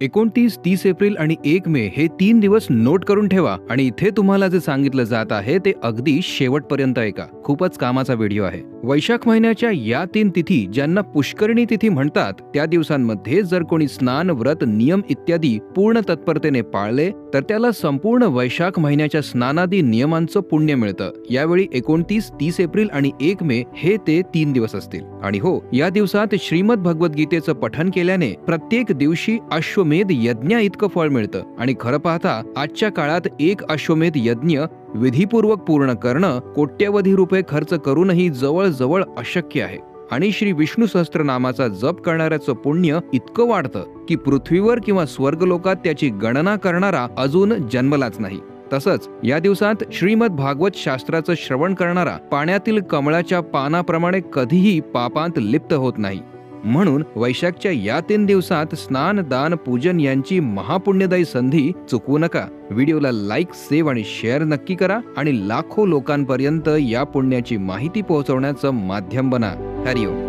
29, 30 April आणि 1 मे हे 3 दिवस नोट करून ठेवा आणि इथे तुम्हाला जे सांगितलं जात आहे ते अगदी शेवटपर्यंत ऐका. खूपच कामाचा व्हिडिओ आहे. वैशाख महिन्याच्या या 3 तिथी ज्यांना पुष्करणी तिथी म्हणतात, त्या दिवसांमध्ये जर कोणी स्नान, व्रत, नियम इत्यादी पूर्ण तत्परतेने पाळले तर त्याला संपूर्ण वैशाख महिन्याच्या स्नानादी नियमांचं पुण्य मिळतं. यावेळी 29, 30 एप्रिल आणि 1 मे हे ते 3 दिवस असतील. आणि हो, या दिवसात श्रीमद भगवद्गीतेचं पठण केल्याने प्रत्येक दिवशी अश्वमेध यज्ञ इतकं फळ मिळतं. आणि खरं पाहता आजच्या काळात एक अश्वमेध यज्ञ विधीपूर्वक पूर्ण करणं कोट्यवधी रुपये खर्च करूनही जवळजवळ अशक्य आहे. आणि श्री विष्णू सहस्त्रनामाचा जप करणाऱ्याचं पुण्य इतकं वाढतं की पृथ्वीवर किंवा स्वर्गलोकात त्याची गणना करणारा अजून जन्मलाच नाही. तसंच या दिवसात श्रीमद भागवत शास्त्राचं श्रवण करणारा पाण्यातील कमळाच्या पानाप्रमाणे कधीही पापांत लिप्त होत नाही. म्हणून वैशाखच्या या 3 दिवसात स्नान, दान, पूजन यांची महापुण्यदायी संधी चुकवू नका. व्हिडिओला लाईक, सेव्ह आणि शेअर नक्की करा आणि लाखो लोकांपर्यंत या पुण्याची माहिती पोहोचवण्याचं माध्यम बना. हरिओम.